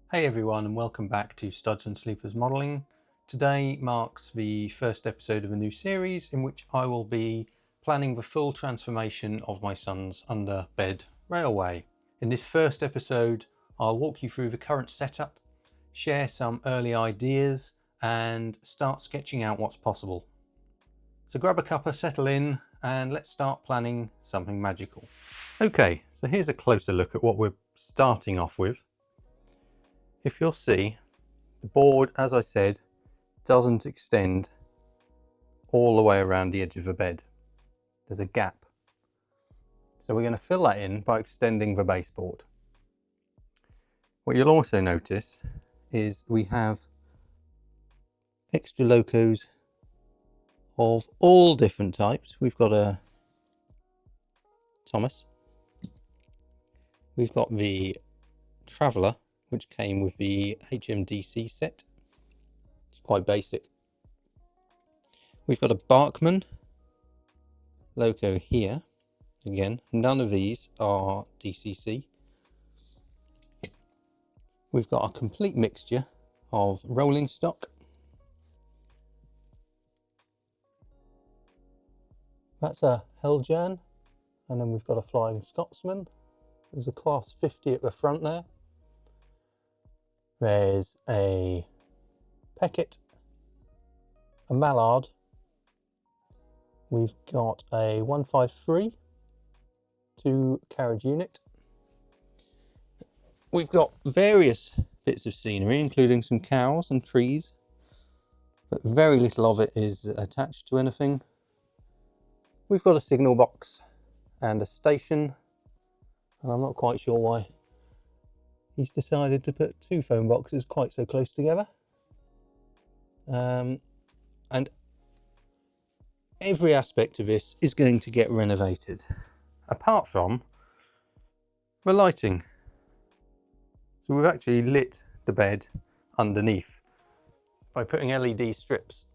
Hey everyone, and welcome back to Studs and Sleepers Modelling. Today marks the first episode of a new series in which I will be planning the full transformation of my son's Underbed Railway. In this first episode, I'll walk you through the current setup, share some early ideas, and start sketching out what's possible. So grab a cuppa, settle in, and let's start planning something magical. Okay, so here's a closer look at what we're starting off with. If you'll see, the board, as I said, doesn't extend all the way around the edge of the bed. There's a gap. So we're going to fill that in by extending the baseboard. What you'll also notice is we have extra locos of all different types. We've got a Thomas. We've got the Traveller, which came with the HMDC set. It's quite basic. We've got a Barkman loco here. Again, none of these are DCC. We've got a complete mixture of rolling stock. That's a Heljan, and then we've got a Flying Scotsman. There's a Class 50 at the front there. There's a Peckett, a Mallard. We've got a 153 2-carriage unit. We've got various bits of scenery, including some cows and trees, but very little of it is attached to anything. We've got a signal box and a station, and I'm not quite sure why he's decided to put two phone boxes quite so close together. And every aspect of this is going to get renovated, apart from the lighting. So we've actually lit the bed underneath by putting LED strips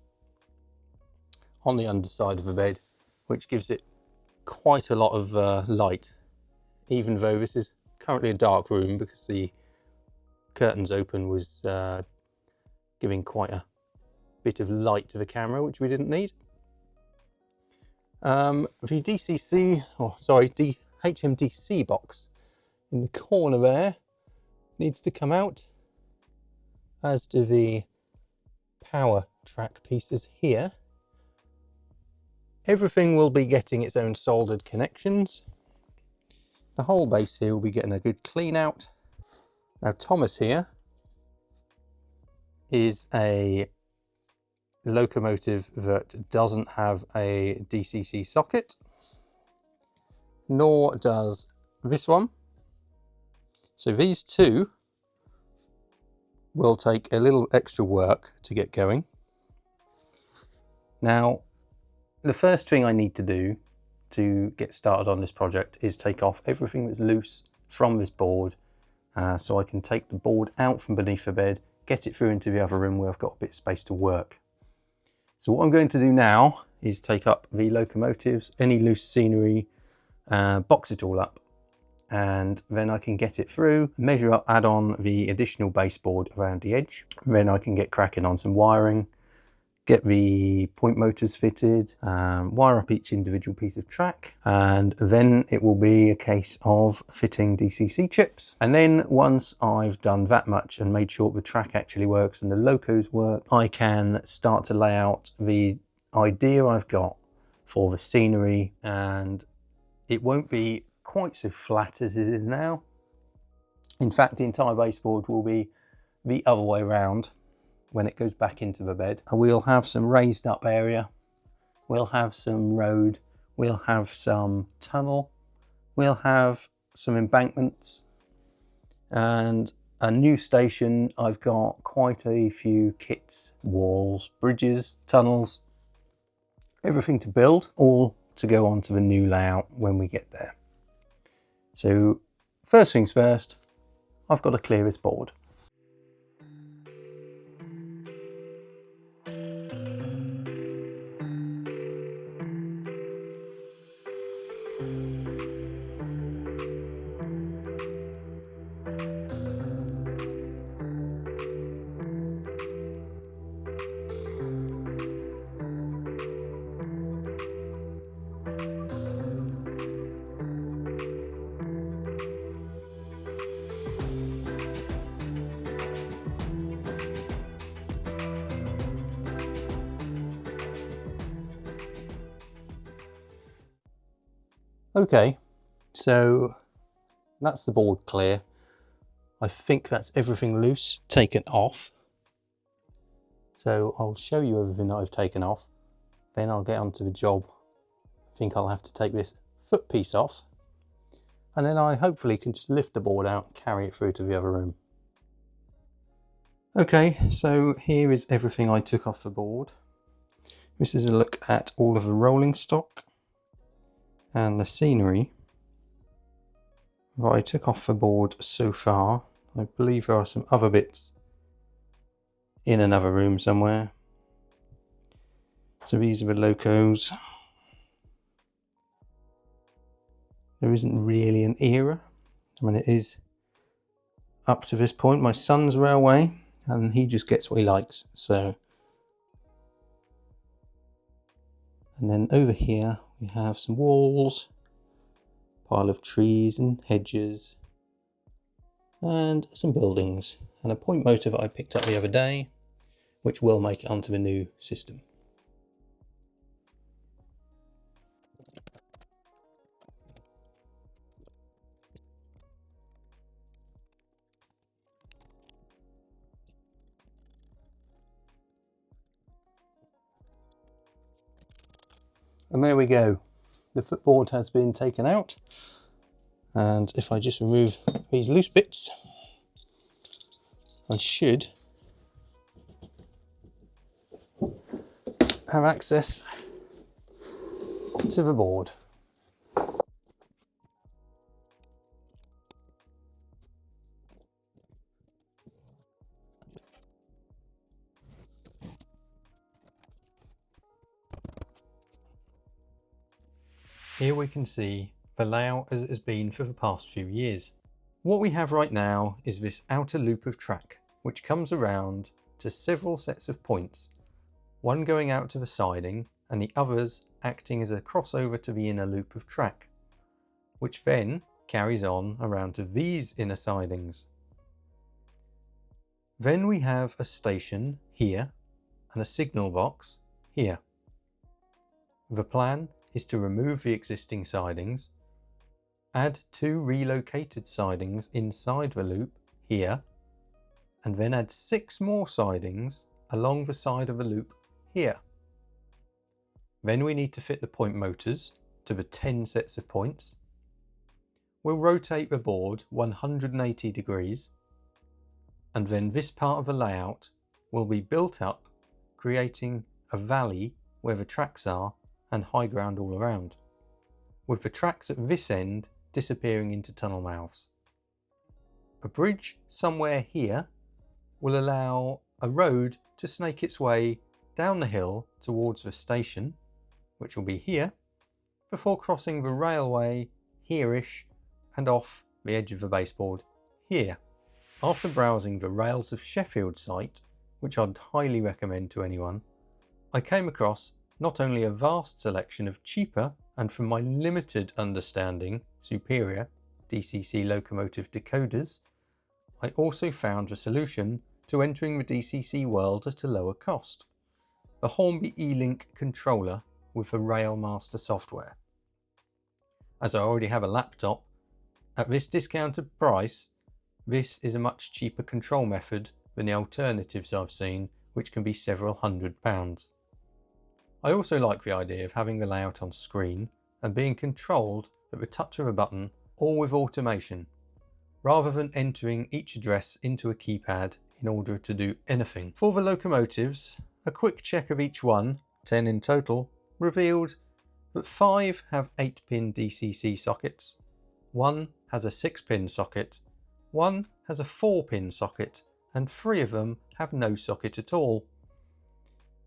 on the underside of the bed, which gives it quite a lot of light, even though this is currently a dark room because the curtains open was giving quite a bit of light to the camera, which we didn't need. The HMDC box in the corner there needs to come out, as do the power track pieces here. Everything will be getting its own soldered connections. The whole base here will be getting a good clean out. Now Thomas here is a locomotive that doesn't have a DCC socket, nor does this one. So these two will take a little extra work to get going. Now, the first thing I need to do to get started on this project is take off everything that's loose from this board, so I can take the board out from beneath the bed, get it through into the other room where I've got a bit of space to work. So what I'm going to do now is take up the locomotives, any loose scenery, box it all up, and then I can get it through, measure up, add on the additional baseboard around the edge. Then I can get cracking on some wiring, get the point motors fitted, wire up each individual piece of track, and then it will be a case of fitting DCC chips. And then once I've done that much and made sure the track actually works and the locos work, I can start to lay out the idea I've got for the scenery, and it won't be quite so flat as it is now. In fact, the entire baseboard will be the other way around when it goes back into the bed. We'll have some raised up area, we'll have some road, we'll have some tunnel, we'll have some embankments, and a new station. I've got quite a few kits, walls, bridges, tunnels, everything to build, all to go on to the new layout when we get there. So first things first, I've got to clear this board. Okay, so that's the board clear. I think that's everything loose taken off. So I'll show you everything that I've taken off. Then I'll get onto the job. I think I'll have to take this foot piece off. And then I hopefully can just lift the board out and carry it through to the other room. Okay, so here is everything I took off the board. This is a look at all of the rolling stock and the scenery that I took off the board so far. I believe there are some other bits in another room somewhere. So these are the locos. There isn't really an era. I mean, it is up to this point my son's railway, and he just gets what he likes. So, and then over here we have some walls, pile of trees and hedges, and some buildings, and a point motor that I picked up the other day, which will make it onto the new system. And there we go. The footboard has been taken out. And if I just remove these loose bits, I should have access to the board. Here we can see the layout as it has been for the past few years. What we have right now is this outer loop of track, which comes around to several sets of points, one going out to the siding and the others acting as a crossover to the inner loop of track, which then carries on around to these inner sidings. Then we have a station here and a signal box here. The plan is to remove the existing sidings, add 2 relocated sidings inside the loop here, and then add 6 more sidings along the side of the loop here. Then we need to fit the point motors to the 10 sets of points. We'll rotate the board 180 degrees, and then this part of the layout will be built up, creating a valley where the tracks are and high ground all around, with the tracks at this end disappearing into tunnel mouths. A bridge somewhere here will allow a road to snake its way down the hill towards the station, which will be here, before crossing the railway here-ish and off the edge of the baseboard here. After browsing the Rails of Sheffield site, which I'd highly recommend to anyone, I came across not only a vast selection of cheaper and, from my limited understanding, superior DCC locomotive decoders, I also found a solution to entering the DCC world at a lower cost: the Hornby E-Link controller with the Railmaster software. As I already have a laptop, at this discounted price, this is a much cheaper control method than the alternatives I've seen, which can be several £100s. I also like the idea of having the layout on screen and being controlled at the touch of a button, or with automation, rather than entering each address into a keypad in order to do anything. For the locomotives, a quick check of each one, 10 in total, revealed that 5 have 8-pin DCC sockets, 1 has a 6-pin socket, 1 has a 4-pin socket, and 3 of them have no socket at all.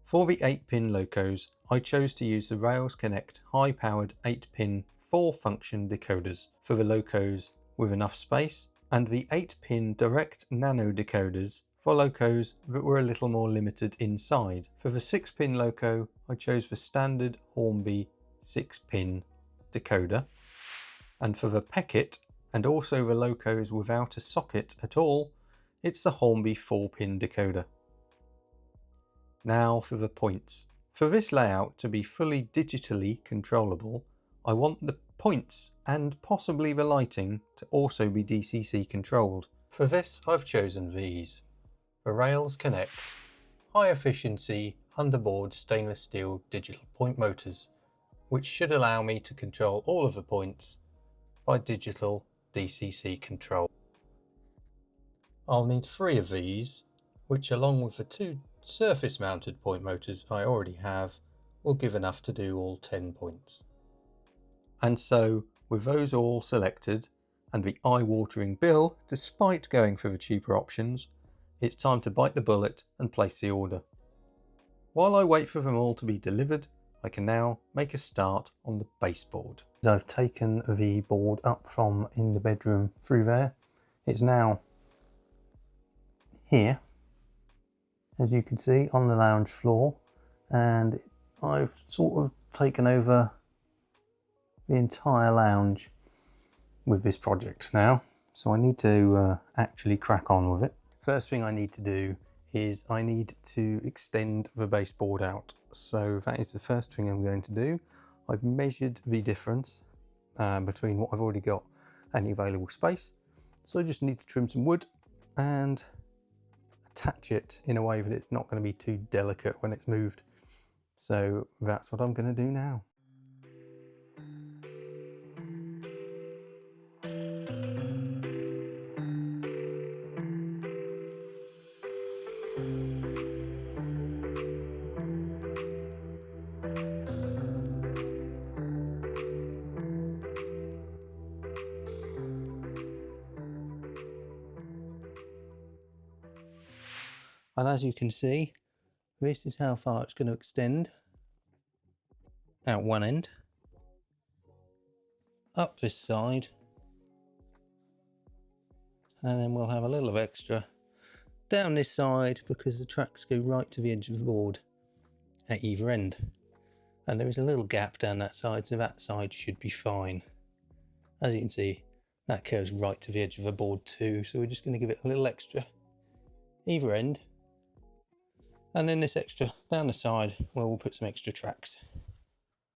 For the 8-pin locos, I chose to use the Rails Connect high-powered 8-pin 4-function decoders for the locos with enough space, and the 8-pin direct nano decoders for locos that were a little more limited inside. For the 6-pin loco, I chose the standard Hornby 6-pin decoder, and for the Peckett and also the locos without a socket at all, it's the Hornby 4-pin decoder. Now for the points. For this layout to be fully digitally controllable, I want the points and possibly the lighting to also be DCC controlled. For this I've chosen these: the Rails Connect high efficiency underboard stainless steel digital point motors, which should allow me to control all of the points by digital DCC control. I'll need 3 of these, which along with the 2 surface mounted point motors I already have will give enough to do all 10 points. And so, with those all selected and the eye-watering bill, despite going for the cheaper options, it's time to bite the bullet and place the order. While I wait for them all to be delivered, I can now make a start on the baseboard. I've taken the board up from in the bedroom through there. It's now here, as you can see, on the lounge floor, and I've sort of taken over the entire lounge with this project now, so I need to actually crack on with it. First thing I need to do is I need to extend the baseboard out, so that is the first thing I'm going to do. I've measured the difference between what I've already got and the available space, so I just need to trim some wood and attach it in a way that it's not going to be too delicate when it's moved. So that's what I'm going to do now. And as you can see, this is how far it's going to extend out one end, up this side, and then we'll have a little of extra down this side because the tracks go right to the edge of the board at either end. And there is a little gap down that side, so that side should be fine. As you can see, that curves right to the edge of the board too, so we're just going to give it a little extra either end. And then this extra down the side where we'll put some extra tracks.